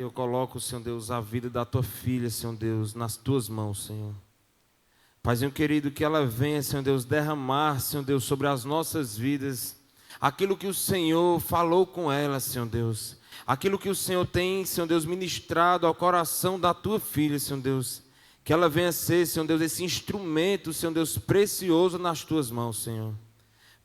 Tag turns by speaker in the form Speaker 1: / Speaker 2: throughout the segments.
Speaker 1: Eu coloco, Senhor Deus, a vida da tua filha, Senhor Deus, nas tuas mãos, Senhor. Paizinho querido, que ela venha, Senhor Deus, derramar, Senhor Deus, sobre as nossas vidas, aquilo que o Senhor falou com ela, Senhor Deus. Aquilo que o Senhor tem, Senhor Deus, ministrado ao coração da tua filha, Senhor Deus. Que ela venha ser, Senhor Deus, esse instrumento, Senhor Deus, precioso nas tuas mãos, Senhor.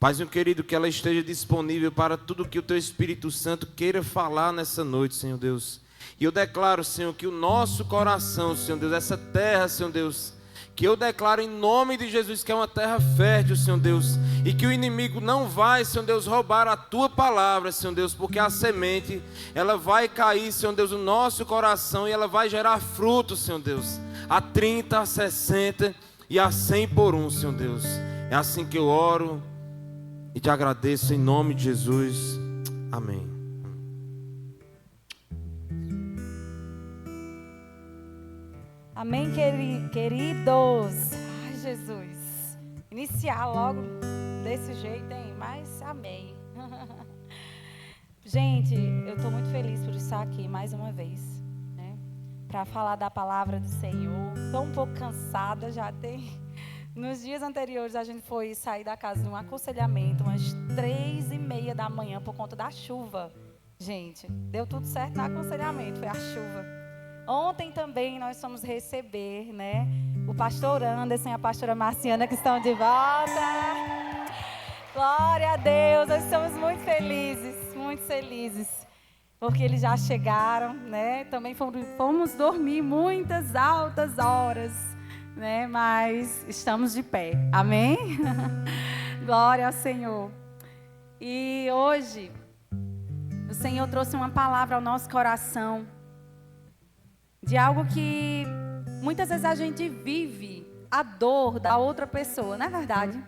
Speaker 1: Paizinho querido, que ela esteja disponível para tudo que o teu Espírito Santo queira falar nessa noite, Senhor Deus. E eu declaro, Senhor, que o nosso coração, Senhor Deus, essa terra, Senhor Deus, que eu declaro em nome de Jesus que é uma terra fértil, Senhor Deus, e que o inimigo não vai, Senhor Deus, roubar a tua palavra, Senhor Deus, porque a semente, ela vai cair, Senhor Deus, no nosso coração e ela vai gerar frutos, Senhor Deus, a 30, a 60 e a 100 por um, Senhor Deus. É assim que eu oro e te agradeço em nome de Jesus. Amém.
Speaker 2: Amém, queridos. Ai, Jesus. Iniciar logo desse jeito, hein? Mas amém. Gente, eu estou muito feliz por estar aqui mais uma vez, né? Para falar da palavra do Senhor. Estou um pouco cansada, já tem. Nos dias anteriores a gente foi sair da casa de um aconselhamento, umas 3:30 da manhã por conta da chuva. Gente, deu tudo certo no aconselhamento, foi a chuva. Ontem também nós fomos receber, né, o pastor Anderson e a pastora Marciana, que estão de volta. Glória a Deus, nós estamos muito felizes, porque eles já chegaram, né? Também fomos dormir muitas altas horas, né? Mas estamos de pé, amém? Glória ao Senhor. E hoje, o Senhor trouxe uma palavra ao nosso coração, de algo que muitas vezes a gente vive a dor da outra pessoa, não é verdade?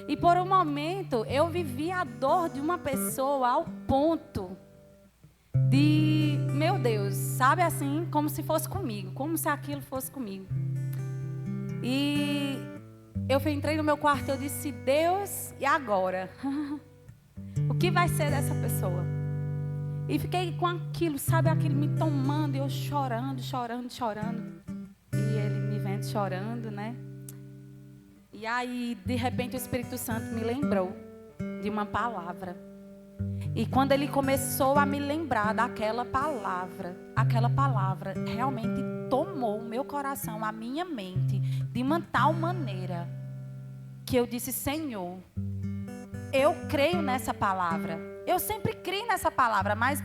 Speaker 2: E por um momento eu vivi a dor de uma pessoa ao ponto de, meu Deus, sabe assim, como se fosse comigo, como se aquilo fosse comigo. E eu entrei no meu quarto e eu disse, Deus, e agora? O que vai ser dessa pessoa? E fiquei com aquilo, sabe, aquilo me tomando, e eu chorando. E ele me vendo chorando, né? E aí, de repente, o Espírito Santo me lembrou de uma palavra. E quando ele começou a me lembrar daquela palavra realmente tomou o meu coração, a minha mente, de uma tal maneira, que eu disse, Senhor, eu creio nessa palavra. Eu sempre criei nessa palavra, mas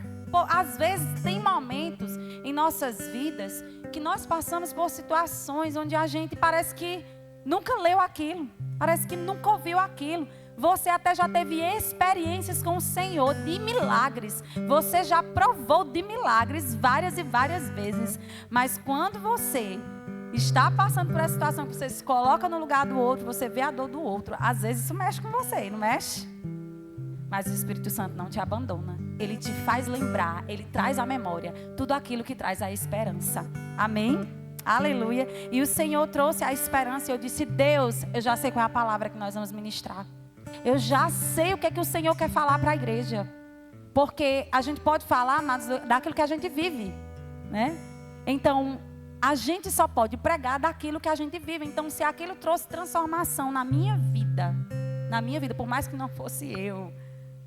Speaker 2: às vezes tem momentos em nossas vidas que nós passamos por situações onde a gente parece que nunca leu aquilo, parece que nunca ouviu aquilo. Você até já teve experiências com o Senhor de milagres, você já provou de milagres várias e várias vezes, mas quando você está passando por essa situação que você se coloca no lugar do outro, você vê a dor do outro, às vezes isso mexe com você, não mexe? Mas o Espírito Santo não te abandona. Ele te faz lembrar, ele traz à memória tudo aquilo que traz a esperança. Amém? Aleluia. E o Senhor trouxe a esperança e eu disse, Deus, eu já sei qual é a palavra que nós vamos ministrar. Eu já sei o que é que o Senhor quer falar para a igreja. Porque a gente pode falar daquilo que a gente vive, né? Então, a gente só pode pregar daquilo que a gente vive. Então, se aquilo trouxe transformação na minha vida, por mais que não fosse eu,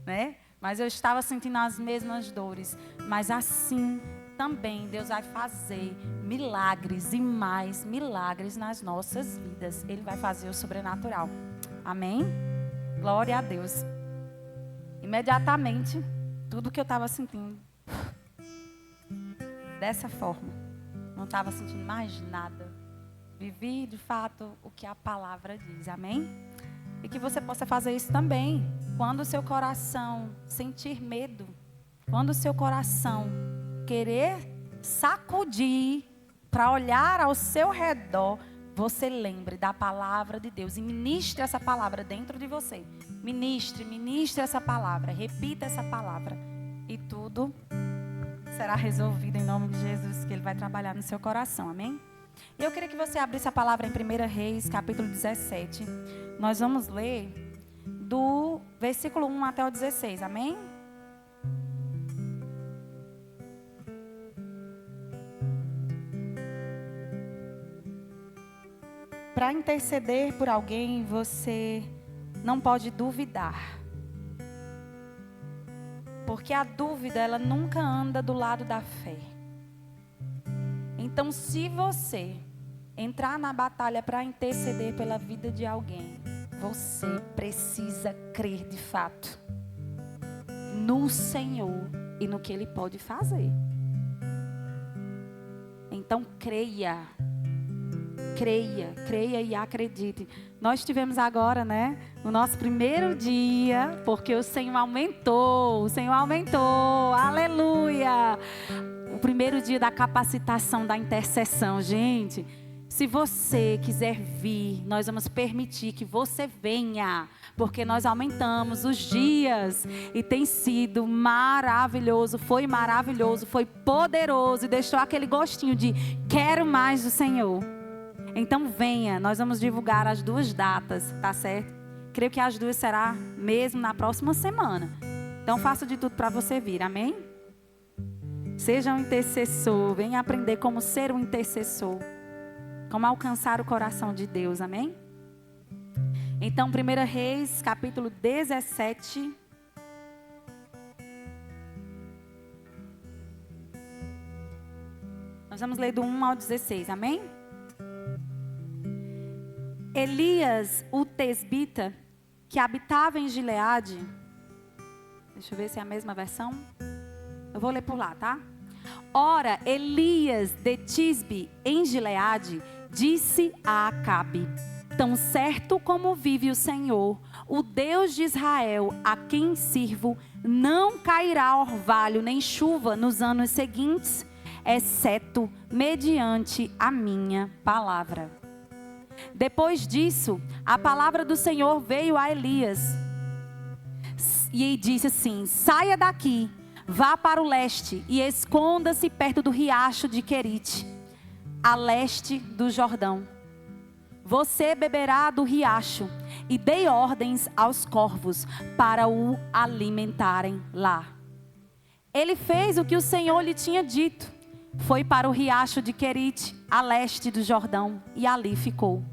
Speaker 2: né? Mas eu estava sentindo as mesmas dores. Mas assim também Deus vai fazer milagres e mais milagres nas nossas vidas. Ele vai fazer o sobrenatural. Amém? Glória a Deus. Imediatamente, tudo que eu estava sentindo, dessa forma, não estava sentindo mais nada. Vivi de fato o que a palavra diz. Amém? E que você possa fazer isso também. Quando o seu coração sentir medo, quando o seu coração querer sacudir para olhar ao seu redor, você lembre da palavra de Deus e ministre essa palavra dentro de você. Ministre essa palavra, repita essa palavra e tudo será resolvido em nome de Jesus, que Ele vai trabalhar no seu coração, amém? E eu queria que você abrisse a palavra em 1 Reis, capítulo 17. Nós vamos ler do versículo 1 até o 16, amém? para interceder por alguém, você não pode duvidar. Porque a dúvida, ela nunca anda do lado da fé. Então, se você entrar na batalha para interceder pela vida de alguém, você precisa crer de fato no Senhor e no que Ele pode fazer. Então, creia e acredite. Nós tivemos agora, o nosso primeiro dia, porque o Senhor aumentou, aleluia. O primeiro dia da capacitação da intercessão, gente. Se você quiser vir, nós vamos permitir que você venha, porque nós aumentamos os dias e tem sido maravilhoso, foi poderoso e deixou aquele gostinho de quero mais do Senhor. Então venha, nós vamos divulgar as 2 datas, tá certo? Creio que as 2 será mesmo na próxima semana. Então faça de tudo para você vir, amém? Seja um intercessor, venha aprender como ser um intercessor. Como alcançar o coração de Deus, amém? Então, 1 Reis, capítulo 17. Nós vamos ler do 1 ao 16, amém? Elias, o tesbita, que habitava em Gileade. Deixa eu ver se é a mesma versão. Eu vou ler por lá, tá? Ora, Elias de Tisbe, em Gileade, disse a Acabe: tão certo como vive o Senhor, o Deus de Israel, a quem sirvo, não cairá orvalho nem chuva nos anos seguintes, exceto mediante a minha palavra. Depois disso, a palavra do Senhor veio a Elias e disse assim: saia daqui, vá para o leste e esconda-se perto do riacho de Querite, a leste do Jordão. Você beberá do riacho, e dei ordens aos corvos para o alimentarem lá. Ele fez o que o Senhor lhe tinha dito. Foi para o riacho de Querite, a leste do Jordão, e ali ficou.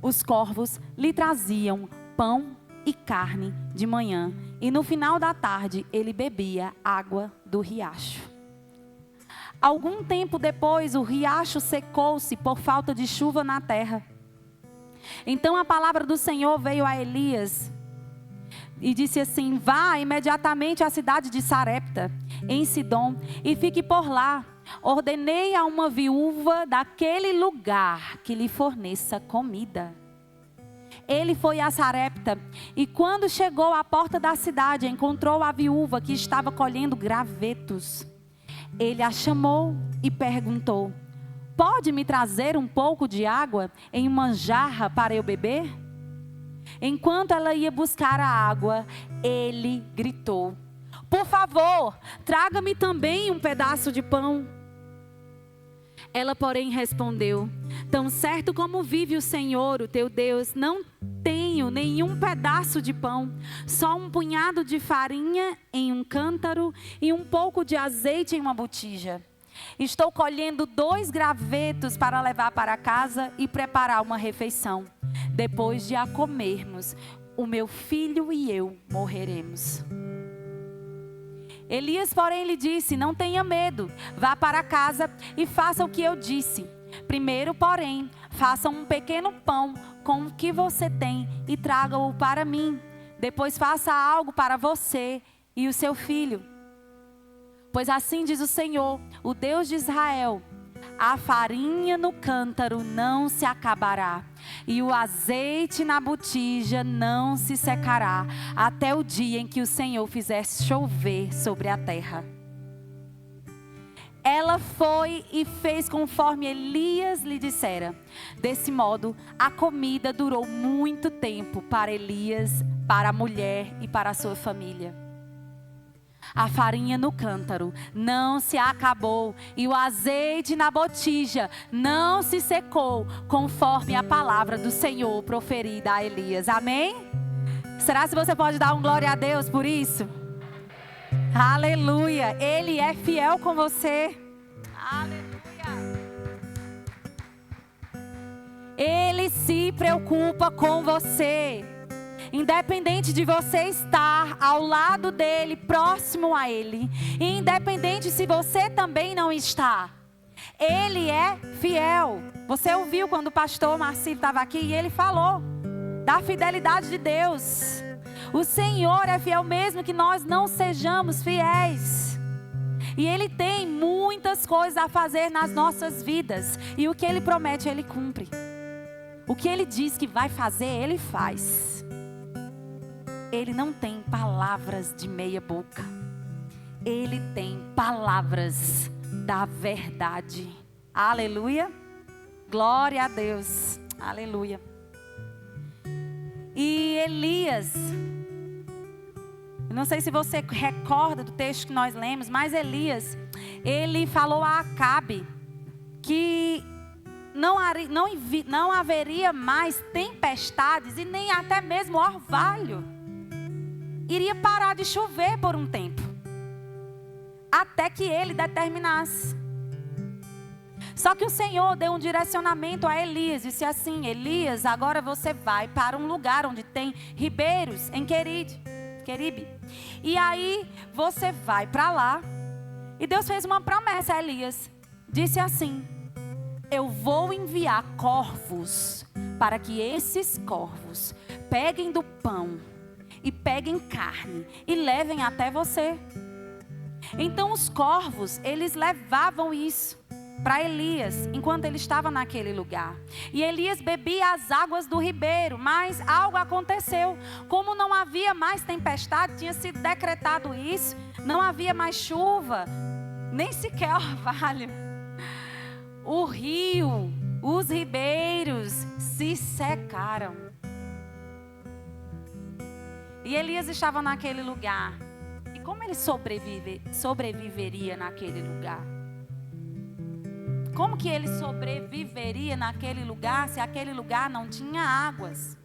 Speaker 2: Os corvos lhe traziam pão e carne de manhã, e no final da tarde ele bebia água do riacho. Algum tempo depois, o riacho secou-se por falta de chuva na terra. Então a palavra do Senhor veio a Elias e disse assim: vá imediatamente à cidade de Sarepta, em Sidom, e fique por lá. Ordenei a uma viúva daquele lugar que lhe forneça comida. Ele foi a Sarepta e quando chegou à porta da cidade, encontrou a viúva que estava colhendo gravetos. Ele a chamou e perguntou: pode me trazer um pouco de água em uma jarra para eu beber? Enquanto ela ia buscar a água, ele gritou: por favor, traga-me também um pedaço de pão. Ela, porém, respondeu: tão certo como vive o Senhor, o teu Deus, não tenho nenhum pedaço de pão, só um punhado de farinha em um cântaro e um pouco de azeite em uma botija. Estou colhendo 2 gravetos para levar para casa e preparar uma refeição. Depois de a comermos, o meu filho e eu morreremos. Elias, porém, lhe disse: não tenha medo, vá para casa e faça o que eu disse. Primeiro, porém, faça um pequeno pão com o que você tem e traga-o para mim. Depois faça algo para você e o seu filho. Pois assim diz o Senhor, o Deus de Israel: a farinha no cântaro não se acabará, e o azeite na botija não se secará, até o dia em que o Senhor fizer chover sobre a terra. Ela foi e fez conforme Elias lhe dissera. Desse modo, a comida durou muito tempo para Elias, para a mulher e para a sua família. A farinha no cântaro não se acabou e o azeite na botija não se secou, conforme a palavra do Senhor proferida a Elias. Amém? Será que você pode dar um glória a Deus por isso? Aleluia! Ele é fiel com você. Aleluia! Ele se preocupa com você. Independente de você estar ao lado dele, próximo a ele, e independente se você também não está, ele é fiel. Você ouviu quando o pastor Marcílio estava aqui e ele falou da fidelidade de Deus. O Senhor é fiel mesmo que nós não sejamos fiéis. E Ele tem muitas coisas a fazer nas nossas vidas. E o que Ele promete, Ele cumpre. O que Ele diz que vai fazer, Ele faz. Ele não tem palavras de meia boca. Ele tem palavras da verdade. Aleluia. Glória a Deus. Aleluia. E Elias, eu não sei se você recorda do texto que nós lemos, mas Elias, ele falou a Acabe que não haveria mais tempestades e nem até mesmo orvalho. Iria parar de chover por um tempo, até que ele determinasse. Só que o Senhor deu um direcionamento a Elias, disse assim: Elias, agora você vai para um lugar onde tem ribeiros, em Queribe. E aí você vai para lá. E Deus fez uma promessa a Elias. Disse assim: eu vou enviar corvos, para que esses corvos peguem do pão e peguem carne e levem até você. Então os corvos, eles levavam isso para Elias, enquanto ele estava naquele lugar. E Elias bebia as águas do ribeiro, mas algo aconteceu. Como não havia mais tempestade, tinha sido decretado isso, não havia mais chuva, nem sequer orvalho. O rio, os ribeiros se secaram. E Elias estava naquele lugar. E como ele sobreviveria naquele lugar? Como que ele sobreviveria naquele lugar se aquele lugar não tinha águas?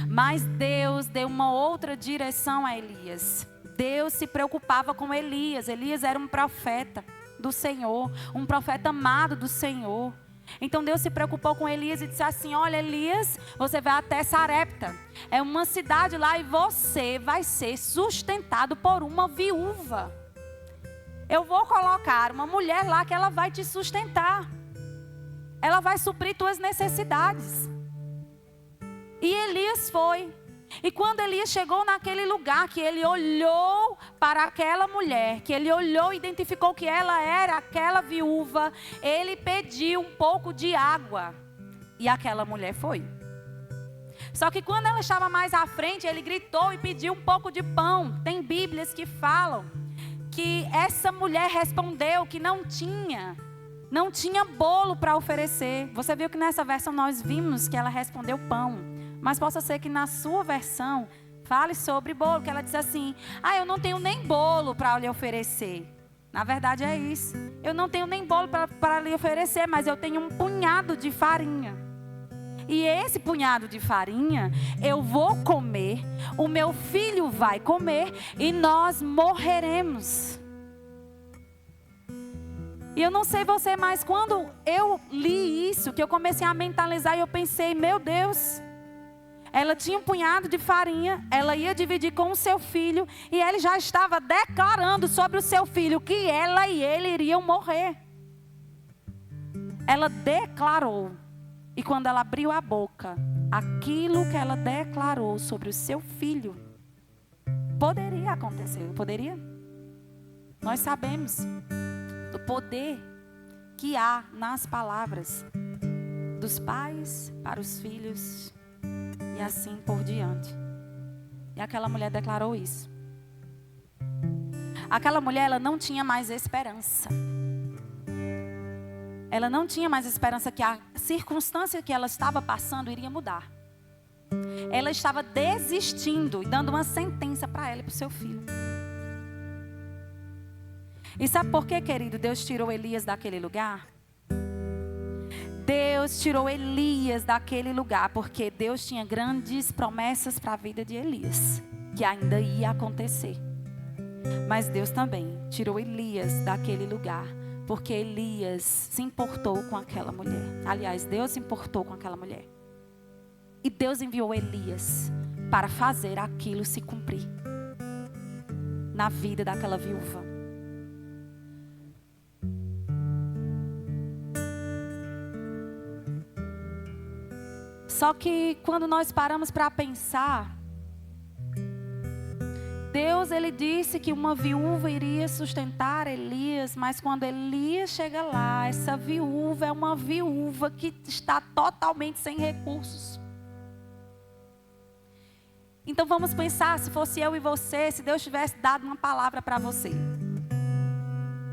Speaker 2: Mas Deus deu uma outra direção a Elias. Deus se preocupava com Elias. Elias era um profeta do Senhor, um profeta amado do Senhor. Então Deus se preocupou com Elias e disse assim: olha, Elias, você vai até Sarepta. É uma cidade lá e você vai ser sustentado por uma viúva. Eu vou colocar uma mulher lá que ela vai te sustentar. Ela vai suprir tuas necessidades. E Elias foi. E quando Elias chegou naquele lugar, que ele olhou para aquela mulher, que ele olhou e identificou que ela era aquela viúva, ele pediu um pouco de água. E aquela mulher foi. Só que quando ela estava mais à frente, ele gritou e pediu um pouco de pão. Tem Bíblias que falam que essa mulher respondeu que não tinha bolo para oferecer. Você viu que nessa versão nós vimos que ela respondeu pão. Mas possa ser que na sua versão fale sobre bolo, que ela diz assim: eu não tenho nem bolo para lhe oferecer. Na verdade é isso. Eu não tenho nem bolo para lhe oferecer, mas eu tenho um punhado de farinha. E esse punhado de farinha eu vou comer, o meu filho vai comer e nós morreremos. E eu não sei você, mas quando eu li isso, que eu comecei a mentalizar e eu pensei: meu Deus, ela tinha um punhado de farinha, ela ia dividir com o seu filho e ele já estava declarando sobre o seu filho que ela e ele iriam morrer. Ela declarou. E quando ela abriu a boca, aquilo que ela declarou sobre o seu filho poderia acontecer, poderia? Nós sabemos do poder que há nas palavras dos pais para os filhos e assim por diante. E aquela mulher declarou isso. Aquela mulher, ela não tinha mais esperança. Ela não tinha mais esperança que a circunstância que ela estava passando iria mudar. Ela estava desistindo e dando uma sentença para ela e para o seu filho. E sabe por quê, querido? Deus tirou Elias daquele lugar? Deus tirou Elias daquele lugar porque Deus tinha grandes promessas para a vida de Elias, que ainda ia acontecer. Mas Deus também tirou Elias daquele lugar Porque Elias se importou com aquela mulher. Aliás, Deus se importou com aquela mulher. E Deus enviou Elias para fazer aquilo se cumprir na vida daquela viúva. Só que quando nós paramos para pensar, Deus, ele disse que uma viúva iria sustentar Elias, mas quando Elias chega lá, essa viúva é uma viúva que está totalmente sem recursos. Então vamos pensar, se fosse eu e você, se Deus tivesse dado uma palavra para você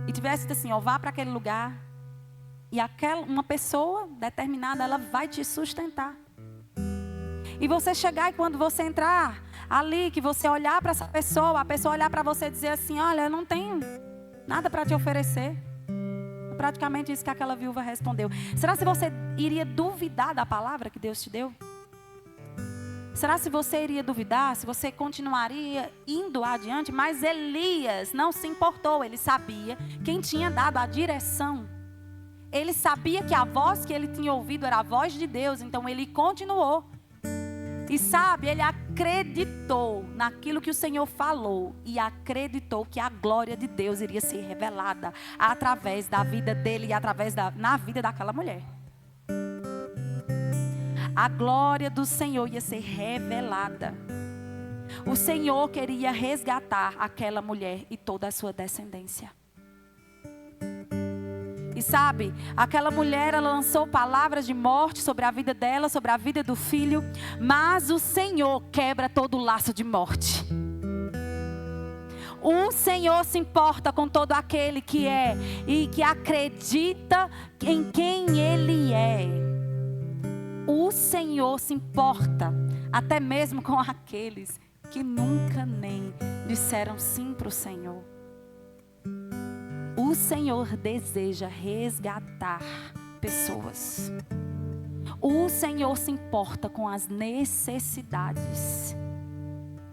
Speaker 2: e tivesse dito assim, ó, vá para aquele lugar e uma pessoa determinada, ela vai te sustentar. E você chegar e quando você entrar ali, que você olhar para essa pessoa, a pessoa olhar para você e dizer assim, olha, eu não tenho nada para te oferecer. Praticamente isso que aquela viúva respondeu. Será que você iria duvidar da palavra que Deus te deu? Será se você iria duvidar, se você continuaria indo adiante? Mas Elias não se importou, ele sabia quem tinha dado a direção. Ele sabia que a voz que ele tinha ouvido era a voz de Deus, então ele continuou. E sabe, ele acreditou naquilo que o Senhor falou e acreditou que a glória de Deus iria ser revelada através da vida dele e na vida daquela mulher. A glória do Senhor ia ser revelada. O Senhor queria resgatar aquela mulher e toda a sua descendência. E sabe, aquela mulher, ela lançou palavras de morte sobre a vida dela, sobre a vida do filho. Mas o Senhor quebra todo o laço de morte. O Senhor se importa com todo aquele que é e que acredita em quem Ele é. O Senhor se importa até mesmo com aqueles que nunca nem disseram sim para o Senhor. O Senhor deseja resgatar pessoas. O Senhor se importa com as necessidades,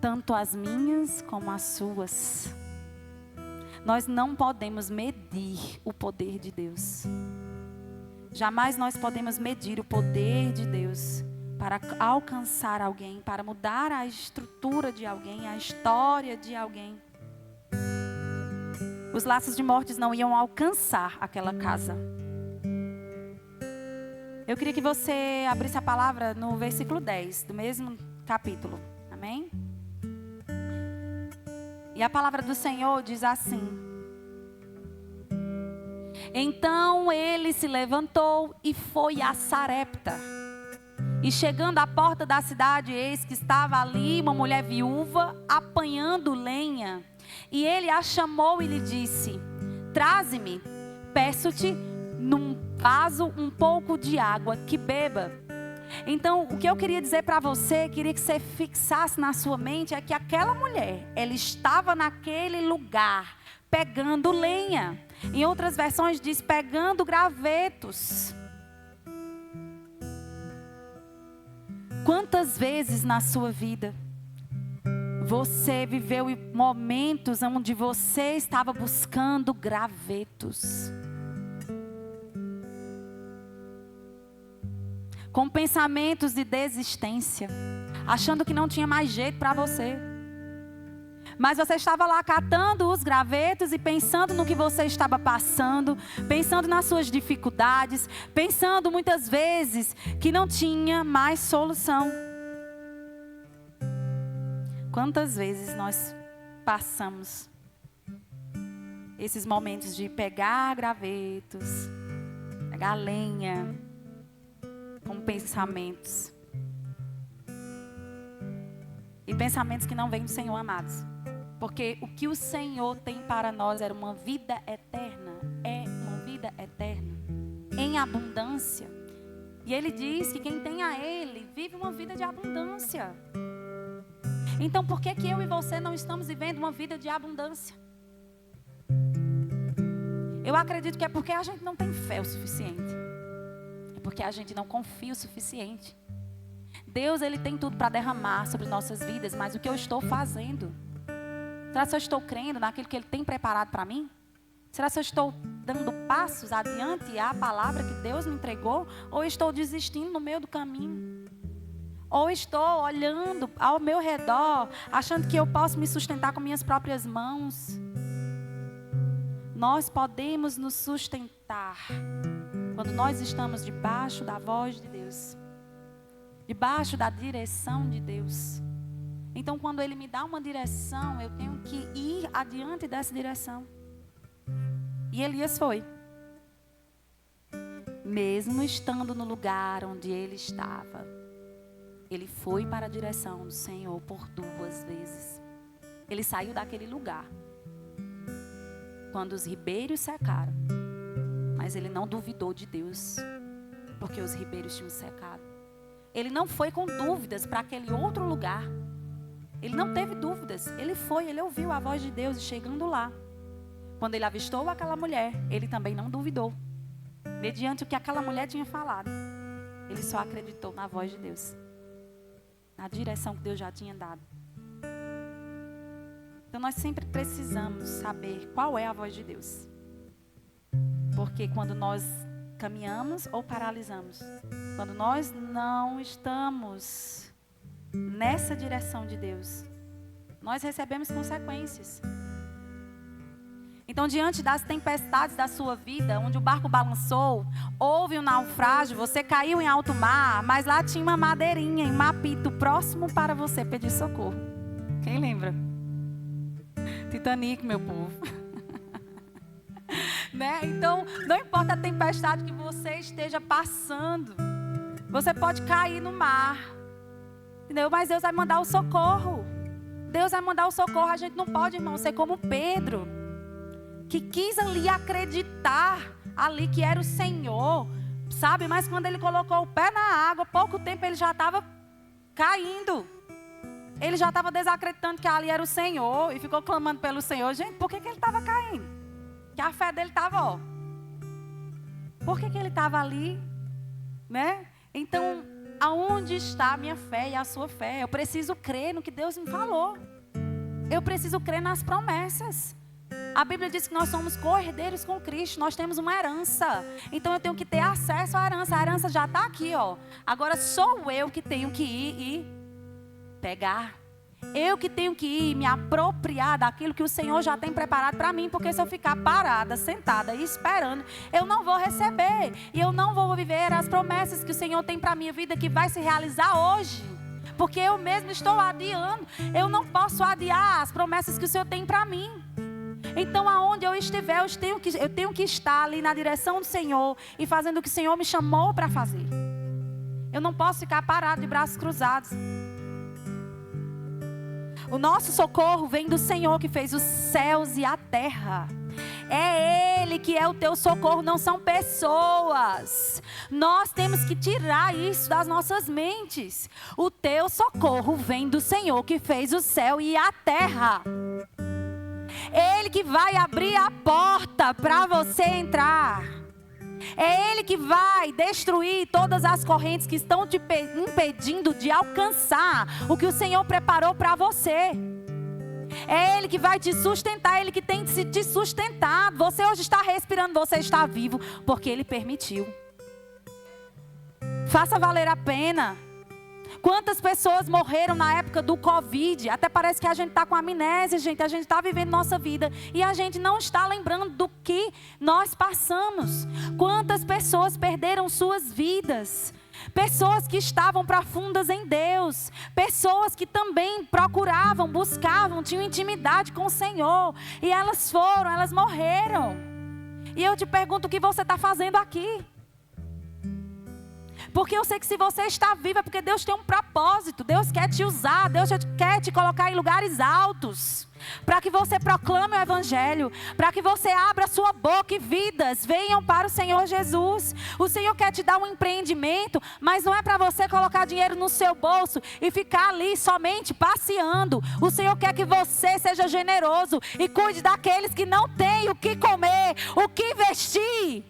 Speaker 2: tanto as minhas como as suas. Nós não podemos medir o poder de Deus. Jamais nós podemos medir o poder de Deus para alcançar alguém, para mudar a estrutura de alguém, a história de alguém. Os laços de morte não iam alcançar aquela casa. Eu queria que você abrisse a palavra no versículo 10, do mesmo capítulo. Amém? E a palavra do Senhor diz assim: então ele se levantou e foi a Sarepta. E chegando à porta da cidade, eis que estava ali uma mulher viúva apanhando lenha. E ele a chamou e lhe disse: traze-me, peço-te num vaso um pouco de água que beba. Então, o que eu queria dizer para você, queria que você fixasse na sua mente, é que aquela mulher, ela estava naquele lugar pegando lenha. Em outras versões diz pegando gravetos. Quantas vezes na sua vida você viveu momentos onde você estava buscando gravetos, com pensamentos de desistência, achando que não tinha mais jeito para você. Mas você estava lá catando os gravetos e pensando no que você estava passando, pensando nas suas dificuldades, pensando muitas vezes que não tinha mais solução. Quantas vezes nós passamos esses momentos de pegar gravetos, pegar lenha, com pensamentos. E pensamentos que não vêm do Senhor, amados. Porque o que o Senhor tem para nós é uma vida eterna. É uma vida eterna. Em abundância. E Ele diz que quem tem a Ele vive uma vida de abundância. Então por que eu e você não estamos vivendo uma vida de abundância? Eu acredito que é porque a gente não tem fé o suficiente. É porque a gente não confia o suficiente. Deus, Ele tem tudo para derramar sobre nossas vidas, mas o que eu estou fazendo? Será que eu estou crendo naquilo que Ele tem preparado para mim? Será que eu estou dando passos adiante à palavra que Deus me entregou? Ou estou desistindo no meio do caminho? Ou estou olhando ao meu redor, achando que eu posso me sustentar com minhas próprias mãos? Nós podemos nos sustentar quando nós estamos debaixo da voz de Deus, debaixo da direção de Deus. Então, quando Ele me dá uma direção, eu tenho que ir adiante dessa direção. E Elias foi. Mesmo estando no lugar onde ele estava, ele foi para a direção do Senhor por 2 vezes. Ele saiu daquele lugar quando os ribeiros secaram. Mas ele não duvidou de Deus, porque os ribeiros tinham secado. Ele não foi com dúvidas para aquele outro lugar. Ele não teve dúvidas. Ele foi, ele ouviu a voz de Deus. E chegando lá, quando ele avistou aquela mulher, ele também não duvidou. Mediante o que aquela mulher tinha falado, ele só acreditou na voz de Deus, na direção que Deus já tinha dado. Então nós sempre precisamos saber qual é a voz de Deus. Porque quando nós caminhamos ou paralisamos, quando nós não estamos nessa direção de Deus, nós recebemos consequências. Então, diante das tempestades da sua vida, onde o barco balançou, houve um naufrágio, você caiu em alto mar, mas lá tinha uma madeirinha em Mapito, próximo para você pedir socorro. Quem lembra? Titanic, meu povo. Né? Então, não importa a tempestade que você esteja passando, você pode cair no mar, entendeu? Mas Deus vai mandar o socorro. Deus vai mandar o socorro. A gente não pode, irmão, ser como Pedro, que quis ali acreditar ali que era o Senhor, sabe? Mas quando ele colocou o pé na água, pouco tempo ele já estava caindo. Ele já estava desacreditando que ali era o Senhor e ficou clamando pelo Senhor. Gente, por que ele estava caindo? Que a fé dele estava, ó. Por que ele estava ali, né? Então, aonde está a minha fé e a sua fé? Eu preciso crer no que Deus me falou. Eu preciso crer nas promessas. A Bíblia diz que nós somos co-herdeiros com Cristo. Nós temos uma herança. Então eu tenho que ter acesso à herança. A herança já está aqui, ó. Agora sou eu que tenho que ir e pegar. Eu que tenho que ir me apropriar daquilo que o Senhor já tem preparado para mim. Porque se eu ficar parada, sentada e esperando, eu não vou receber. E eu não vou viver as promessas que o Senhor tem para a minha vida, que vai se realizar hoje. Porque eu mesmo estou adiando. Eu não posso adiar as promessas que o Senhor tem para mim. Então, aonde eu estiver, eu tenho que estar ali na direção do Senhor e fazendo o que o Senhor me chamou para fazer. Eu não posso ficar parado de braços cruzados. O nosso socorro vem do Senhor que fez os céus e a terra. É Ele que é o teu socorro, não são pessoas. Nós temos que tirar isso das nossas mentes. O teu socorro vem do Senhor que fez o céu e a terra. Ele que vai abrir a porta para você entrar. É Ele que vai destruir todas as correntes que estão te impedindo de alcançar o que o Senhor preparou para você. É Ele que vai te sustentar, Ele que tem te sustentado. Você hoje está respirando, você está vivo, porque Ele permitiu. Faça valer a pena. Quantas pessoas morreram na época do Covid? Até parece que a gente está com amnésia, gente. A gente está vivendo nossa vida e a gente não está lembrando do que nós passamos. Quantas pessoas perderam suas vidas? Pessoas que estavam profundas em Deus. Pessoas que também procuravam, buscavam, tinham intimidade com o Senhor. E elas morreram. E eu te pergunto, o que você está fazendo aqui? Porque eu sei que se você está vivo é porque Deus tem um propósito. Deus quer te usar, Deus quer te colocar em lugares altos. Para que você proclame o Evangelho. Para que você abra a sua boca e vidas venham para o Senhor Jesus. O Senhor quer te dar um empreendimento, mas não é para você colocar dinheiro no seu bolso e ficar ali somente passeando. O Senhor quer que você seja generoso e cuide daqueles que não têm o que comer, o que vestir.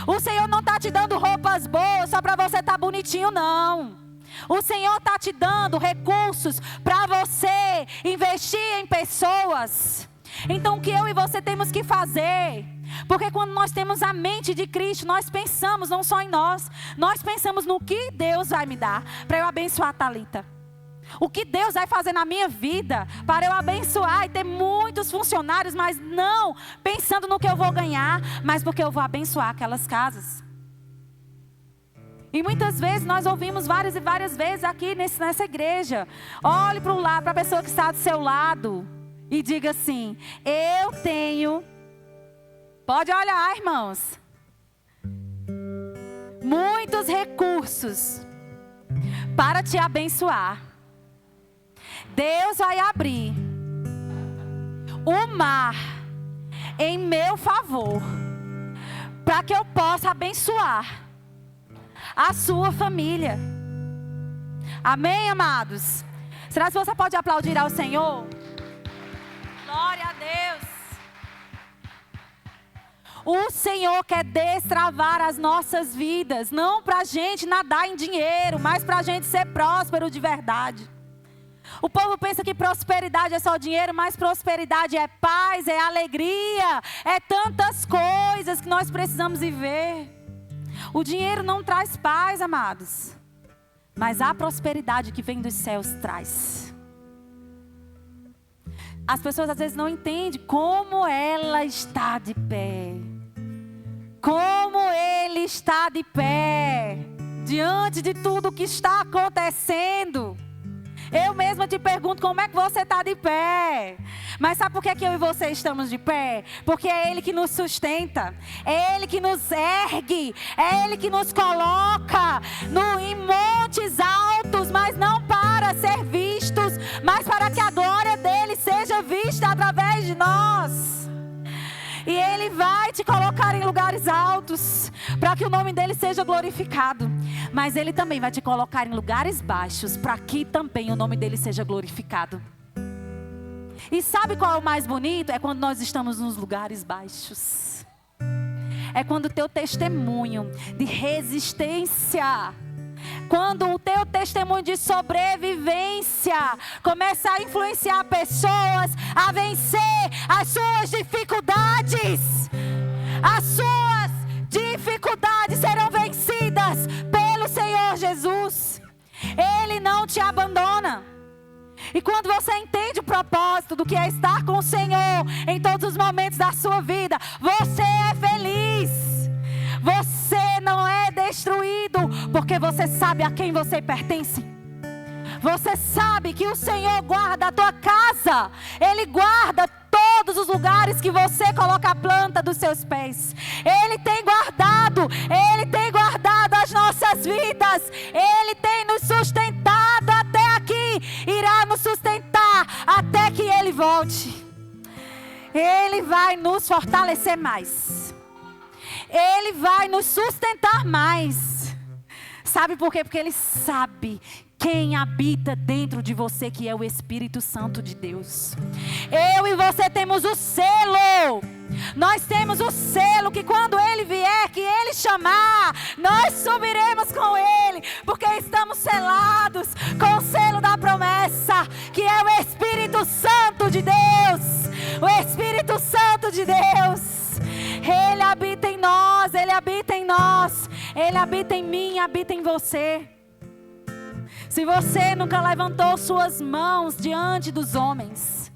Speaker 2: O Senhor não está te dando roupas boas só para você estar bonitinho, não. O Senhor está te dando recursos para você investir em pessoas. Então o que eu e você temos que fazer Porque quando nós temos a mente de Cristo, nós pensamos não só em nós. Nós pensamos no que Deus vai me dar para eu abençoar a Thalita. O que Deus vai fazer na minha vida para eu abençoar e ter muitos funcionários, mas não pensando no que eu vou ganhar, mas porque eu vou abençoar aquelas casas. E muitas vezes nós ouvimos várias e várias vezes aqui nessa igreja. Olhe para o lado, para a pessoa que está do seu lado e diga assim: eu tenho... Pode olhar, irmãos. Muitos recursos para te abençoar. Deus vai abrir o mar em meu favor, para que eu possa abençoar a sua família. Amém, amados? Será que você pode aplaudir ao Senhor? Glória a Deus. O Senhor quer destravar as nossas vidas, não para a gente nadar em dinheiro, mas para a gente ser próspero de verdade. O povo pensa que prosperidade é só dinheiro, mas prosperidade é paz, é alegria, é tantas coisas que nós precisamos viver. O dinheiro não traz paz, amados, mas a prosperidade que vem dos céus traz. As pessoas às vezes não entendem como ela está de pé, como ele está de pé, diante de tudo que está acontecendo. Eu mesma te pergunto como é que você está de pé. Mas sabe por que eu e você estamos de pé? Porque é Ele que nos sustenta, é Ele que nos ergue, é Ele que nos coloca em montes altos, mas não para ser vistos, mas para que a glória dEle seja vista através de nós. E Ele vai te colocar em lugares altos, para que o nome dEle seja glorificado. Mas Ele também vai te colocar em lugares baixos, para que também o nome dEle seja glorificado. E sabe qual é o mais bonito? É quando nós estamos nos lugares baixos. É quando o teu testemunho de resistência, quando o teu testemunho de sobrevivência começa a influenciar pessoas a vencer as suas dificuldades. As suas dificuldades serão vencidas pelo Senhor Jesus. Ele não te abandona. E quando você entende o propósito do que é estar com o Senhor em todos os momentos da sua vida, você é feliz. Você não é destruído, porque você sabe a quem você pertence. Você sabe que o Senhor guarda a tua casa. Ele guarda todos os lugares que você coloca a planta dos seus pés. Ele tem guardado as nossas vidas. Ele tem nos sustentado até aqui. Irá nos sustentar até que Ele volte. Ele vai nos fortalecer mais. Ele vai nos sustentar mais. Sabe por quê? Porque Ele sabe quem habita dentro de você, que é o Espírito Santo de Deus. Eu e você temos o selo. Nós temos o selo que quando Ele vier, que Ele chamar, nós subiremos com Ele, porque estamos selados com o selo da promessa, que é o Espírito Santo de Deus. O Espírito Santo de Deus. Ele habita em nós, Ele habita em nós, Ele habita em mim, habita em você. Se você nunca levantou suas mãos diante dos homens,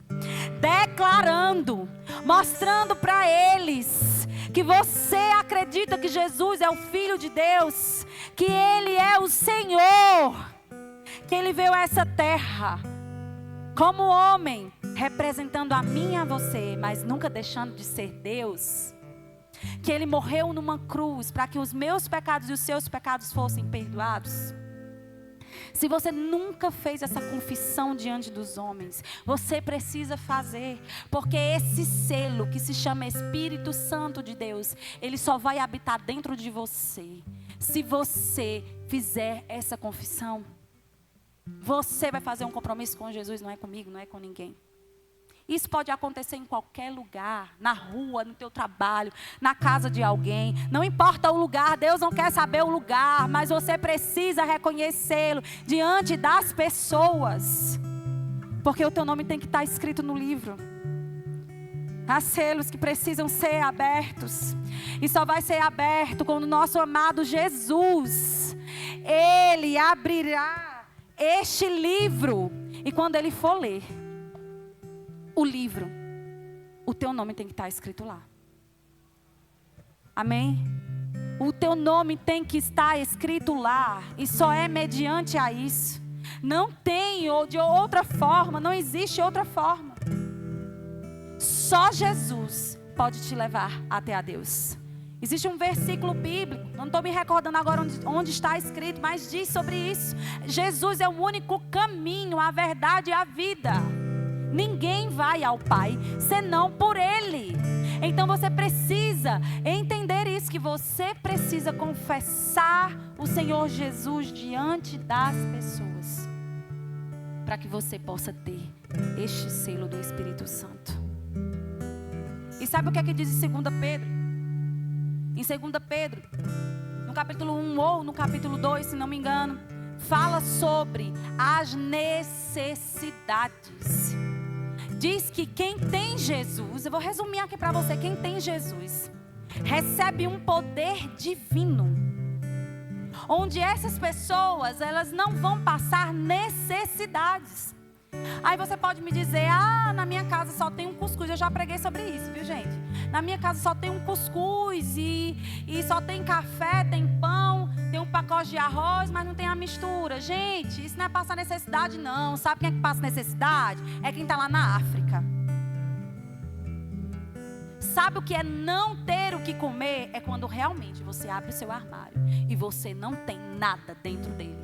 Speaker 2: declarando, mostrando para eles que você acredita que Jesus é o Filho de Deus, que Ele é o Senhor, que Ele veio a essa terra como homem, representando a mim e a você, mas nunca deixando de ser Deus, que Ele morreu numa cruz para que os meus pecados e os seus pecados fossem perdoados. Se você nunca fez essa confissão diante dos homens, você precisa fazer, porque esse selo que se chama Espírito Santo de Deus, ele só vai habitar dentro de você, se você fizer essa confissão. Você vai fazer um compromisso com Jesus, não é comigo, não é com ninguém. Isso pode acontecer em qualquer lugar, na rua, no teu trabalho, na casa de alguém. Não importa o lugar, Deus não quer saber o lugar, mas você precisa reconhecê-lo diante das pessoas. Porque o teu nome tem que estar escrito no livro. Há selos que precisam ser abertos. E só vai ser aberto quando o nosso amado Jesus, Ele abrirá este livro. E quando Ele for ler o livro, o teu nome tem que estar escrito lá. Amém? O teu nome tem que estar escrito lá. E só é mediante a isso. Não tem de outra forma. Não existe outra forma. Só Jesus pode te levar até a Deus. Existe um versículo bíblico, não estou me recordando agora onde está escrito, mas diz sobre isso. Jesus é o único caminho, a verdade e a vida. Ninguém vai ao Pai senão por Ele. Então você precisa entender isso, que você precisa confessar o Senhor Jesus diante das pessoas, para que você possa ter este selo do Espírito Santo. E sabe o que é que diz em 2 Pedro? Em 2 Pedro, no capítulo 1 ou no capítulo 2, se não me engano, fala sobre as necessidades. Diz que quem tem Jesus, eu vou resumir aqui para você, quem tem Jesus, recebe um poder divino, onde essas pessoas, elas não vão passar necessidades. Aí você pode me dizer, na minha casa só tem um cuscuz. Eu já preguei sobre isso, viu, gente? Na minha casa só tem um cuscuz e só tem café, tem pão, tem um pacote de arroz, mas não tem a mistura. Gente, isso não é passar necessidade, não. Sabe quem é que passa necessidade? É quem está lá na África. Sabe o que é não ter o que comer? É quando realmente você abre o seu armário e você não tem nada dentro dele.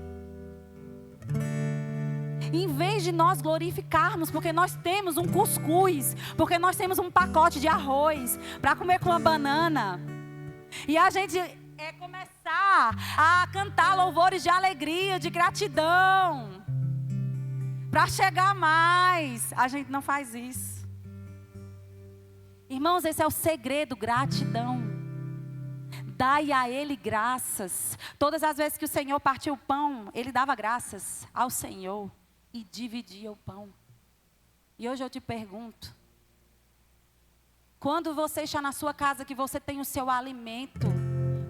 Speaker 2: Em vez de nós glorificarmos, porque nós temos um cuscuz, porque nós temos um pacote de arroz para comer com uma banana, e a gente começar a cantar louvores de alegria, de gratidão, para chegar mais, a gente não faz isso. Irmãos, esse é o segredo, gratidão. Dai a Ele graças. Todas as vezes que o Senhor partiu o pão, Ele dava graças ao Senhor e dividia o pão. E hoje eu te pergunto, quando você está na sua casa, que você tem o seu alimento,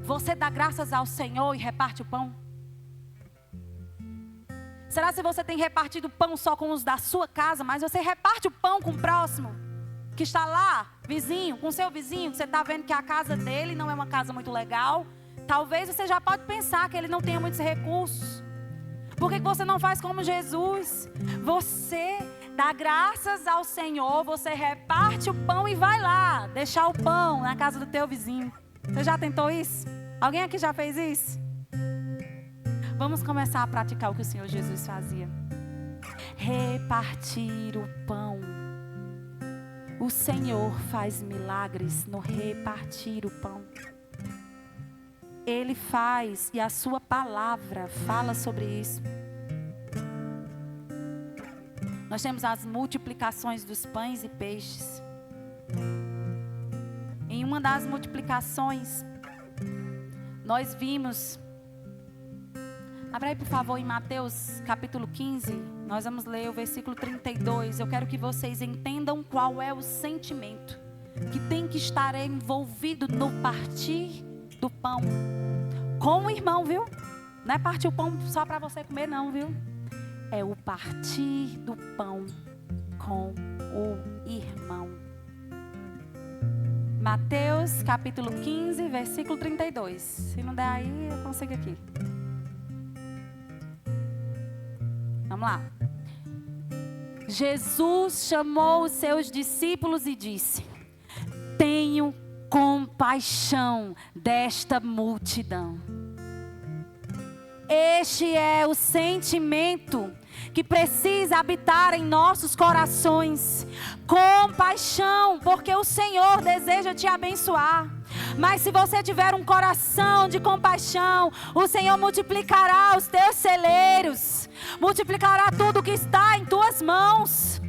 Speaker 2: você dá graças ao Senhor e reparte o pão? Será que você tem repartido o pão só com os da sua casa, mas você reparte o pão com o próximo, que está lá, vizinho, com o seu vizinho, que você está vendo que a casa dele não é uma casa muito legal? Talvez você já pode pensar que ele não tenha muitos recursos. Por que você não faz como Jesus? Você dá graças ao Senhor, você reparte o pão e vai lá deixar o pão na casa do teu vizinho. Você já tentou isso? Alguém aqui já fez isso? Vamos começar a praticar o que o Senhor Jesus fazia. Repartir o pão. O Senhor faz milagres no repartir o pão. Ele faz, e a sua palavra fala sobre isso. Nós temos as multiplicações dos pães e peixes. Em uma das multiplicações, nós vimos, abra aí por favor em Mateus capítulo 15, nós vamos ler o versículo 32. Eu quero que vocês entendam qual é o sentimento que tem que estar envolvido no partir do pão com o irmão, viu? Não é partir o pão só para você comer, não, viu? É o partir do pão com o irmão. Mateus capítulo 15, versículo 32. Se não der aí, eu consigo aqui. Vamos lá. Jesus chamou os seus discípulos e disse: tenho compaixão desta multidão. Este é o sentimento que precisa habitar em nossos corações. Compaixão, porque o Senhor deseja te abençoar. Mas se você tiver um coração de compaixão, o Senhor multiplicará os teus celeiros, multiplicará tudo que está em tuas mãos.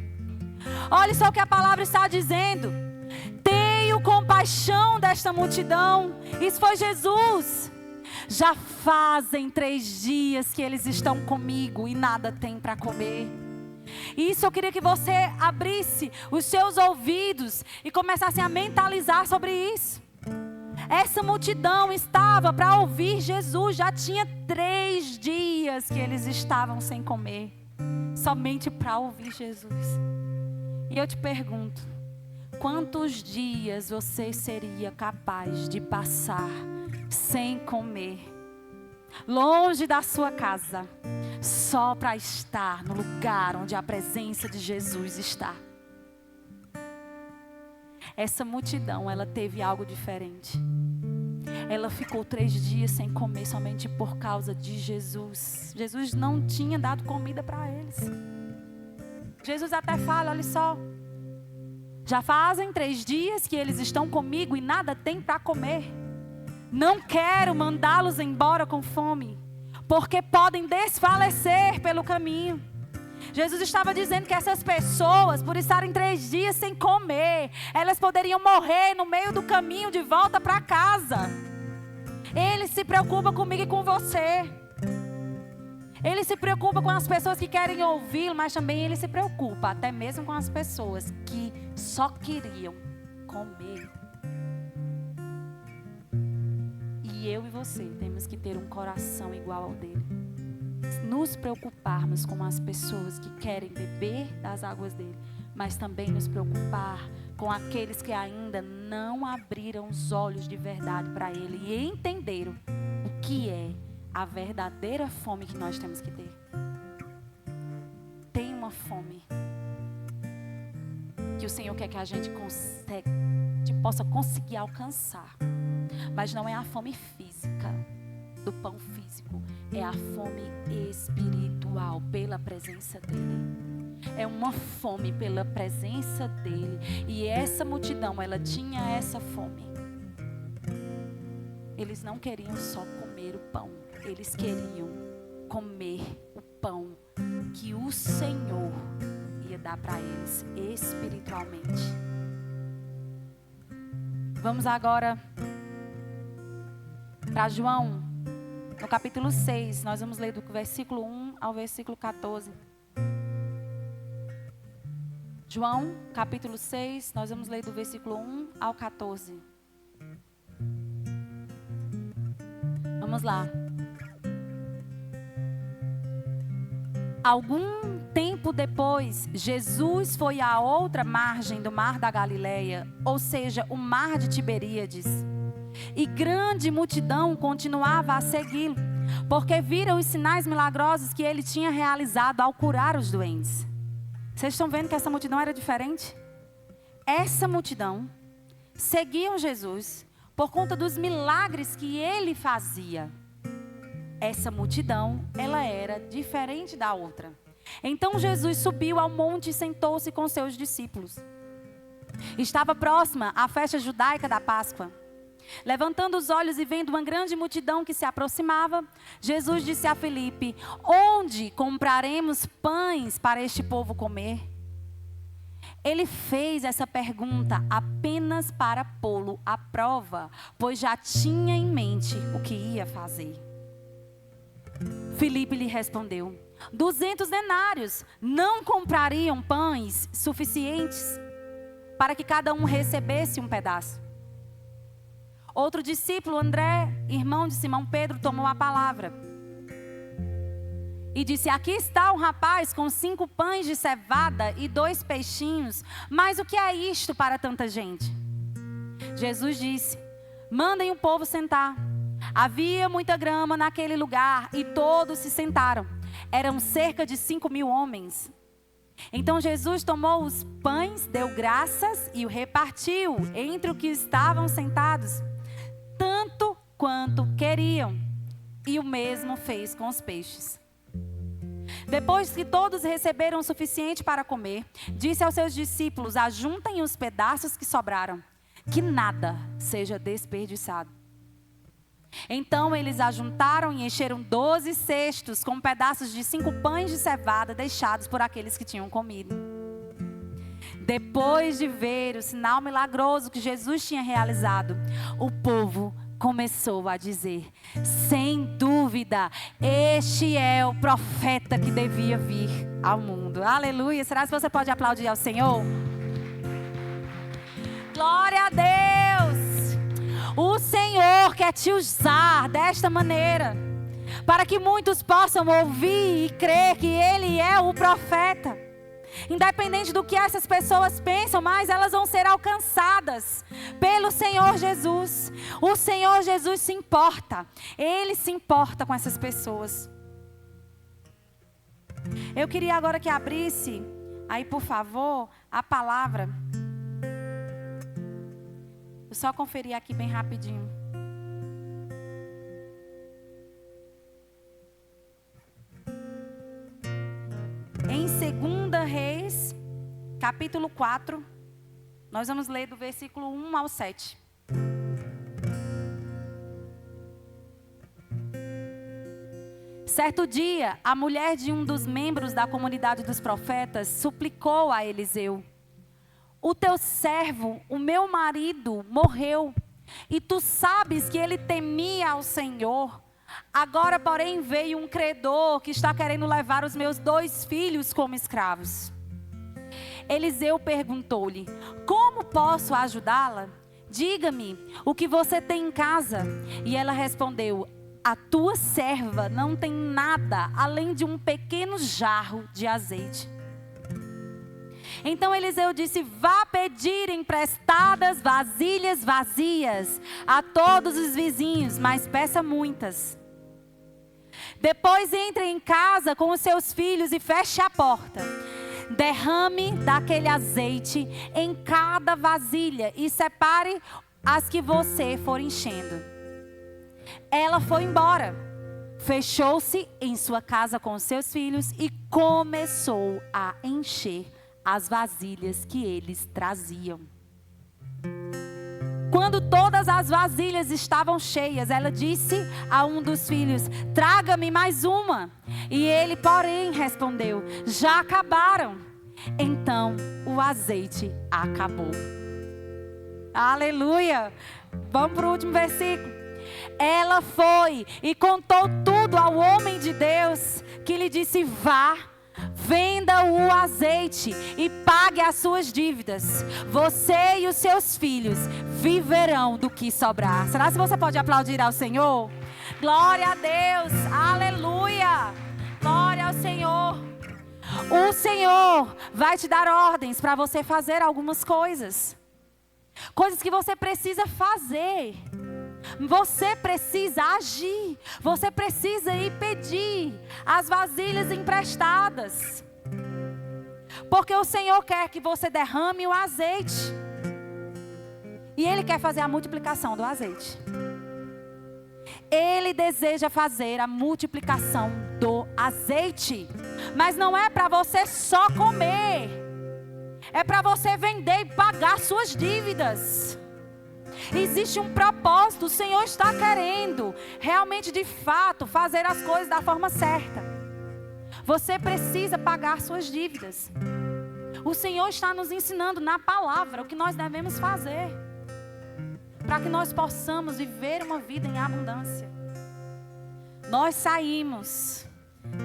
Speaker 2: Olha só o que a palavra está dizendo. Tenho compaixão desta multidão. Isso foi Jesus. Já fazem 3 dias que eles estão comigo e nada tem para comer. E isso eu queria que você abrisse os seus ouvidos e começasse a mentalizar sobre isso. Essa multidão estava para ouvir Jesus. Já tinha 3 dias que eles estavam sem comer, somente para ouvir Jesus. E eu te pergunto, quantos dias você seria capaz de passar sem comer, longe da sua casa, só para estar no lugar onde a presença de Jesus está? Essa multidão, ela teve algo diferente. Ela ficou 3 dias sem comer somente por causa de Jesus. Jesus não tinha dado comida para eles. Jesus até fala, olha só, já fazem 3 dias que eles estão comigo e nada tem para comer. Não quero mandá-los embora com fome, porque podem desfalecer pelo caminho. Jesus estava dizendo que essas pessoas, por estarem 3 dias sem comer, elas poderiam morrer no meio do caminho de volta para casa. Ele se preocupa comigo e com você. Ele se preocupa com as pessoas que querem ouvi-lo, mas também ele se preocupa até mesmo com as pessoas que só queriam comer. E eu e você temos que ter um coração igual ao dele. Nos preocuparmos com as pessoas que querem beber das águas dele, mas também nos preocupar com aqueles que ainda não abriram os olhos de verdade para ele e entenderam o que é a verdadeira fome que nós temos que ter. Tem uma fome que o Senhor quer que a gente possa conseguir alcançar, mas não é a fome física, do pão físico, é a fome espiritual pela presença dele. É uma fome pela presença dele. E essa multidão, ela tinha essa fome. Eles não queriam só comer o pão, eles queriam comer o pão que o Senhor ia dar para eles espiritualmente. Vamos agora para João, no capítulo 6, nós vamos ler do versículo 1 ao versículo 14. João, capítulo 6, nós vamos ler do versículo 1 ao 14. Vamos lá. Algum tempo depois, Jesus foi à outra margem do mar da Galileia, ou seja, o mar de Tiberíades. E grande multidão continuava a segui-lo, porque viram os sinais milagrosos que ele tinha realizado ao curar os doentes. Vocês estão vendo que essa multidão era diferente? Essa multidão seguiam Jesus por conta dos milagres que ele fazia. Essa multidão, ela era diferente da outra. Então Jesus subiu ao monte e sentou-se com seus discípulos. Estava próxima a festa judaica da Páscoa. Levantando os olhos e vendo uma grande multidão que se aproximava, Jesus disse a Filipe: onde compraremos pães para este povo comer? Ele fez essa pergunta apenas para pô-lo à prova, pois já tinha em mente o que ia fazer. Filipe lhe respondeu: 200 denários não comprariam pães suficientes para que cada um recebesse um pedaço? Outro discípulo, André, irmão de Simão Pedro, tomou a palavra e disse: aqui está um rapaz com 5 pães de cevada e 2 peixinhos, mas o que é isto para tanta gente? Jesus disse: mandem o povo sentar. Havia muita grama naquele lugar e todos se sentaram. Eram cerca de 5.000 homens. Então Jesus tomou os pães, deu graças e o repartiu entre os que estavam sentados, tanto quanto queriam. E o mesmo fez com os peixes. Depois que todos receberam o suficiente para comer, disse aos seus discípulos: ajuntem os pedaços que sobraram, que nada seja desperdiçado. Então eles ajuntaram e encheram 12 cestos com pedaços de 5 pães de cevada deixados por aqueles que tinham comido. Depois de ver o sinal milagroso que Jesus tinha realizado, o povo começou a dizer: sem dúvida, dúvida, este é o profeta que devia vir ao mundo. Aleluia. Será que você pode aplaudir ao Senhor? Glória a Deus. O Senhor quer te usar desta maneira, para que muitos possam ouvir e crer que Ele é o profeta. Independente do que essas pessoas pensam, mas elas vão ser alcançadas pelo Senhor Jesus. O Senhor Jesus se importa. Ele se importa com essas pessoas. Eu queria agora que abrisse, aí por favor, a palavra. Vou só conferir aqui bem rapidinho. Em 2 Reis, capítulo 4, nós vamos ler do versículo 1 ao 7. Certo dia, a mulher de um dos membros da comunidade dos profetas suplicou a Eliseu: o teu servo, o meu marido, morreu, e tu sabes que ele temia ao Senhor. Agora, porém, veio um credor que está querendo levar os meus 2 filhos como escravos. Eliseu perguntou-lhe: como posso ajudá-la? Diga-me o que você tem em casa. E ela respondeu: a tua serva não tem nada além de um pequeno jarro de azeite. Então Eliseu disse: vá pedir emprestadas vasilhas vazias a todos os vizinhos, mas peça muitas. Depois entre em casa com os seus filhos e feche a porta. Derrame daquele azeite em cada vasilha e separe as que você for enchendo. Ela foi embora, fechou-se em sua casa com os seus filhos e começou a encher as vasilhas que eles traziam. Quando todas as vasilhas estavam cheias, ela disse a um dos filhos: traga-me mais uma. E ele, porém, respondeu: já acabaram. Então o azeite acabou. Aleluia. Vamos para o último versículo. Ela foi e contou tudo ao homem de Deus, que lhe disse: vá, venda o azeite e pague as suas dívidas. Você e os seus filhos viverão do que sobrar. Será que você pode aplaudir ao Senhor? Glória a Deus, aleluia, glória ao Senhor. O Senhor vai te dar ordens para você fazer algumas coisas. Coisas que você precisa fazer. Você precisa agir. Você precisa ir pedir as vasilhas emprestadas. Porque o Senhor quer que você derrame o azeite. E Ele quer fazer a multiplicação do azeite. Ele deseja fazer a multiplicação do azeite. Mas não é para você só comer. É para você vender e pagar suas dívidas. Existe um propósito. O Senhor está querendo realmente, de fato, fazer as coisas da forma certa. Você precisa pagar suas dívidas. O Senhor está nos ensinando na palavra o que nós devemos fazer, para que nós possamos viver uma vida em abundância. Nós saímos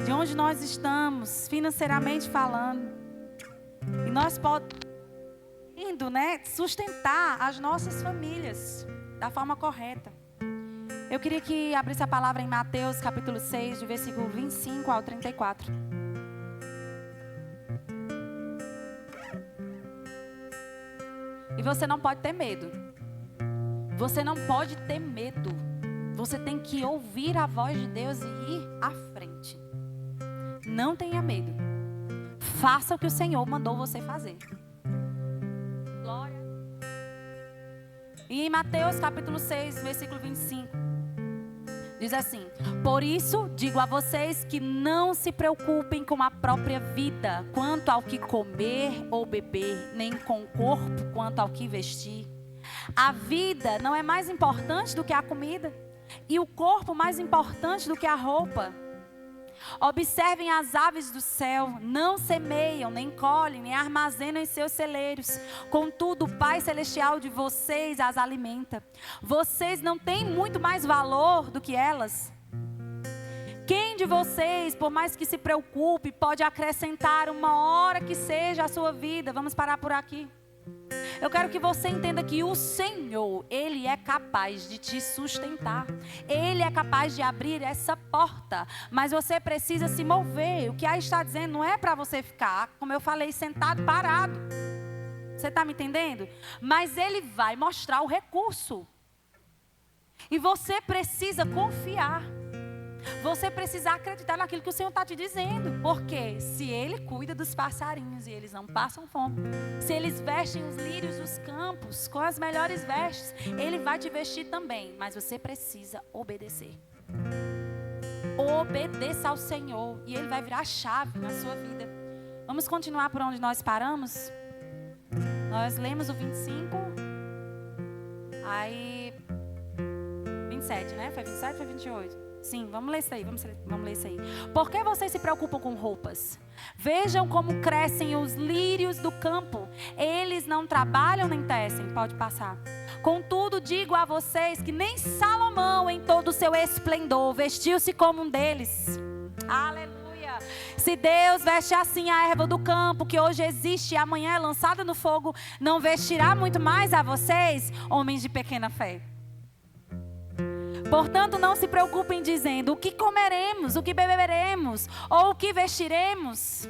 Speaker 2: de onde nós estamos, financeiramente falando, e nós podemos sustentar as nossas famílias da forma correta. Eu queria que abrisse a palavra em Mateus capítulo 6, do versículo 25 ao 34. E você não pode ter medo. Você não pode ter medo. Você tem que ouvir a voz de Deus e ir à frente. Não tenha medo. Faça o que o Senhor mandou você fazer. Glória. E em Mateus capítulo 6, versículo 25, diz assim: por isso digo a vocês que não se preocupem com a própria vida, quanto ao que comer ou beber, nem com o corpo, quanto ao que vestir. A vida não é mais importante do que a comida, e o corpo mais importante do que a roupa. Observem as aves do céu, não semeiam, nem colhem, nem armazenam em seus celeiros. Contudo, o Pai Celestial de vocês as alimenta. Vocês não têm muito mais valor do que elas? de vocês, por mais que se preocupe, pode acrescentar uma hora que seja a sua vida. Vamos parar por aqui. Eu quero que você entenda que o Senhor, Ele é capaz de te sustentar. Ele é capaz de abrir essa porta. Mas você precisa se mover. O que aí está dizendo não é para você ficar, como eu falei, sentado, parado. Você está me entendendo? Mas Ele vai mostrar o recurso. E você precisa confiar. Você precisa acreditar naquilo que o Senhor está te dizendo. Porque se Ele cuida dos passarinhos e eles não passam fome, se eles vestem os lírios dos campos com as melhores vestes, Ele vai te vestir também. Mas você precisa obedecer. Obedeça ao Senhor e Ele vai virar a chave na sua vida. Vamos continuar por onde nós paramos? Nós lemos o 25. Aí 27, né? Foi 27 ou foi 28? Sim, vamos ler isso aí, vamos ler isso aí. Por que vocês se preocupam com roupas? Vejam como crescem os lírios do campo. Eles não trabalham nem tecem. Pode passar. Contudo, digo a vocês que nem Salomão, em todo o seu esplendor, vestiu-se como um deles. Aleluia. Se Deus veste assim a erva do campo, que hoje existe e amanhã é lançada no fogo, não vestirá muito mais a vocês, homens de pequena fé? Portanto, não se preocupem dizendo o que comeremos, o que beberemos ou o que vestiremos.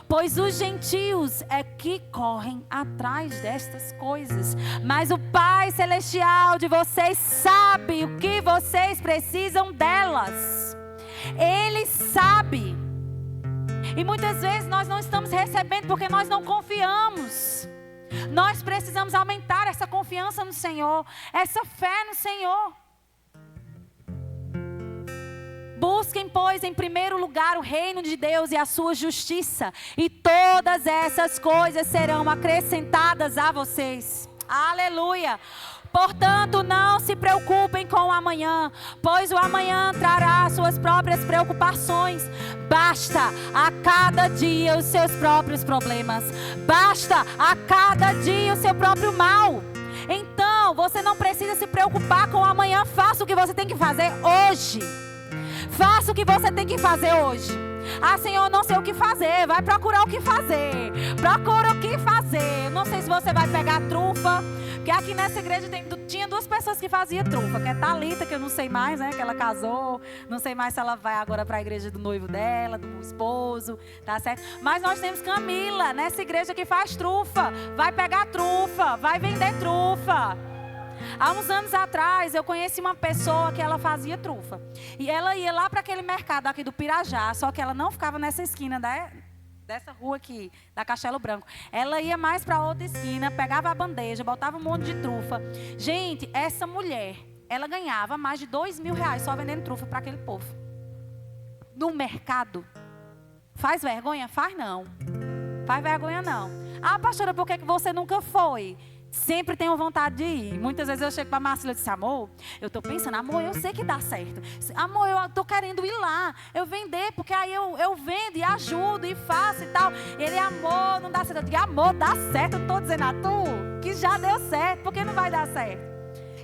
Speaker 2: Pois os gentios é que correm atrás destas coisas. Mas o Pai Celestial de vocês sabe o que vocês precisam delas. Ele sabe. E muitas vezes nós não estamos recebendo porque nós não confiamos. Nós precisamos aumentar essa confiança no Senhor, essa fé no Senhor. Busquem, pois, em primeiro lugar o reino de Deus e a sua justiça, e todas essas coisas serão acrescentadas a vocês. Aleluia! Portanto, não se preocupem com o amanhã, pois o amanhã trará suas próprias preocupações. Basta a cada dia os seus próprios problemas. Basta a cada dia o seu próprio mal. Então, você não precisa se preocupar com o amanhã. Faça o que você tem que fazer hoje. Faça o que você tem que fazer hoje. Ah, Senhor, não sei o que fazer. Vai procurar o que fazer. Procura o que fazer. Não sei se você vai pegar trufa. Porque aqui nessa igreja tinha duas pessoas que faziam trufa. Que é Thalita, que eu não sei mais, né? Que ela casou. Não sei mais se ela vai agora para a igreja do noivo dela, do esposo. Tá certo? Mas nós temos Camila nessa igreja que faz trufa. Vai pegar trufa. Vai vender trufa. Há uns anos atrás, eu conheci uma pessoa que ela fazia trufa. E ela ia lá para aquele mercado aqui do Pirajá, só que ela não ficava nessa esquina dessa rua aqui, da Castelo Branco. Ela ia mais para outra esquina, pegava a bandeja, botava um monte de trufa. Gente, essa mulher, ela ganhava mais de R$2.000 só vendendo trufa para aquele povo. No mercado. Faz vergonha? Faz não. Faz vergonha não. Ah, pastora, por que você nunca foi? Sempre tenho vontade de ir. Muitas vezes eu chego para a Marcela e disse: amor, eu estou pensando, amor, eu sei que dá certo. Amor, eu estou querendo ir lá. Eu vender, porque aí eu vendo e ajudo e faço e tal. Ele, amor, não dá certo. Eu digo, amor, dá certo. Eu estou dizendo a tu que já deu certo. Por que não vai dar certo?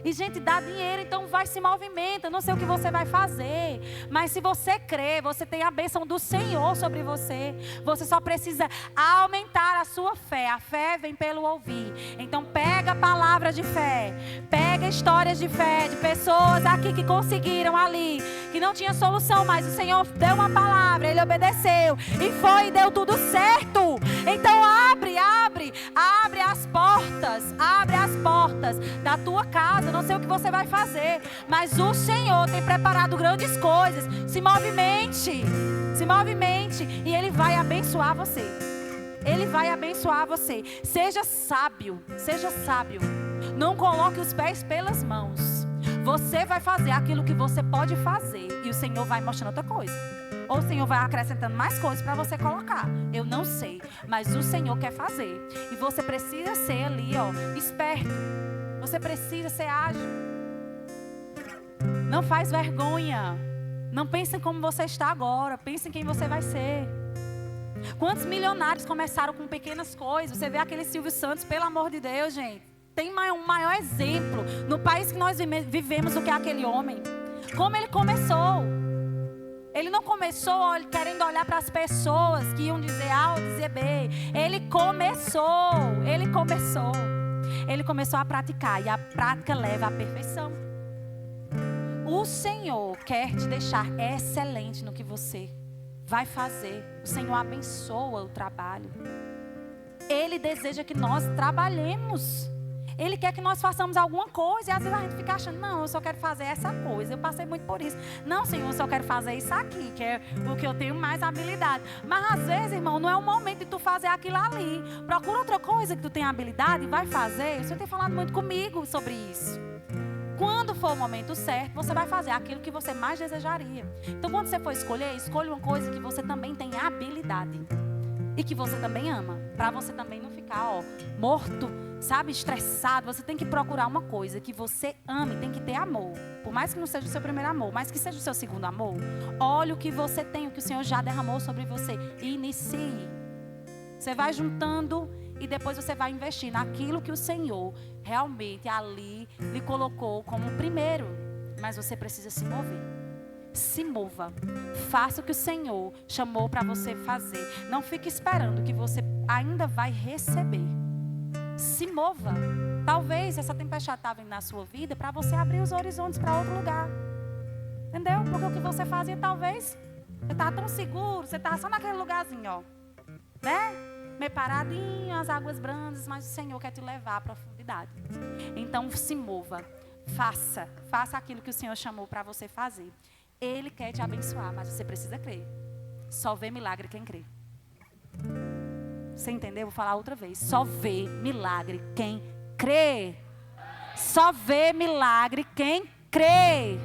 Speaker 2: E gente, dá dinheiro, então vai, se movimenta. Eu não sei o que você vai fazer, mas se você crê, você tem a bênção do Senhor sobre você. Você só precisa aumentar a sua fé. A fé vem pelo ouvir. Então pega palavras de fé, pega histórias de fé de pessoas aqui que conseguiram ali, que não tinha solução, mas o Senhor deu uma palavra, Ele obedeceu e foi e deu tudo certo. Então abre as portas da tua casa. Não sei o que você vai fazer, mas o Senhor tem preparado grandes coisas. Se movimente e Ele vai abençoar você. Ele vai abençoar você. Seja sábio. Não coloque os pés pelas mãos. Você vai fazer aquilo que você pode fazer e o Senhor vai mostrando outra coisa. Ou o Senhor vai acrescentando mais coisas para você colocar. Eu não sei, mas o Senhor quer fazer. E você precisa ser ali, esperto. Você precisa ser ágil. Não faz vergonha. Não pense em como você está agora. Pense em quem você vai ser. Quantos milionários começaram com pequenas coisas? Você vê aquele Silvio Santos, pelo amor de Deus, gente. Tem um maior exemplo no país que nós vivemos do que aquele homem. Como ele começou. Ele não começou querendo olhar para as pessoas que iam dizer A ou dizer B. Ele começou a praticar, e a prática leva à perfeição. O Senhor quer te deixar excelente no que você vai fazer. O Senhor abençoa o trabalho. Ele deseja que nós trabalhemos. Ele quer que nós façamos alguma coisa. E às vezes a gente fica achando, não, eu só quero fazer essa coisa. Eu passei muito por isso. Não, Senhor, eu só quero fazer isso aqui, que é o que eu tenho mais habilidade. Mas às vezes, irmão, não é o momento de tu fazer aquilo ali. Procura outra coisa que tu tem habilidade e vai fazer. O Senhor tem falado muito comigo sobre isso. Quando for o momento certo, você vai fazer aquilo que você mais desejaria. Então, quando você for escolher, escolha uma coisa que você também tem habilidade. E que você também ama. Para você também não ficar, morto, sabe, estressado. Você tem que procurar uma coisa que você ame, tem que ter amor. Por mais que não seja o seu primeiro amor, mas que seja o seu segundo amor. Olha o que você tem, o que o Senhor já derramou sobre você. E inicie. Você vai juntando e depois você vai investir naquilo que o Senhor realmente ali lhe colocou como primeiro. Mas você precisa se mover. Se mova. Faça o que o Senhor chamou para você fazer. Não fique esperando que você ainda vai receber. Se mova. Talvez essa tempestade está vindo na sua vida para você abrir os horizontes para outro lugar. Entendeu? Porque o que você fazia, talvez, você estava tão seguro, você estava só naquele lugarzinho, né? Meio paradinho, as águas brandas, mas o Senhor quer te levar à profundidade. Então, se mova. Faça aquilo que o Senhor chamou para você fazer. Ele quer te abençoar, mas você precisa crer. Só vê milagre quem crê. Você entendeu? Vou falar outra vez. Só vê milagre quem crê. Só vê milagre quem crê.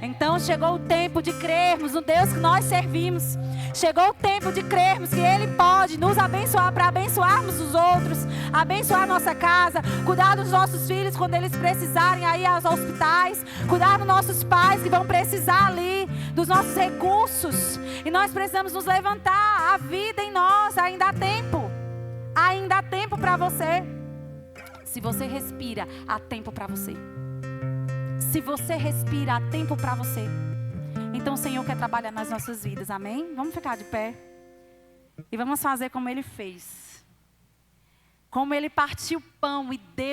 Speaker 2: Então chegou o tempo de crermos no Deus que nós servimos. Chegou o tempo de crermos que Ele pode nos abençoar para abençoarmos os outros, abençoar a nossa casa, cuidar dos nossos filhos quando eles precisarem ir aos hospitais, cuidar dos nossos pais que vão precisar ali, dos nossos recursos. E nós precisamos nos levantar. A vida em nós ainda há tempo. Ainda há tempo para você. Se você respira, há tempo para você. Se você respira, há tempo para você. Então o Senhor quer trabalhar nas nossas vidas, amém? Vamos ficar de pé. E vamos fazer como Ele fez. Como Ele partiu o pão e deu.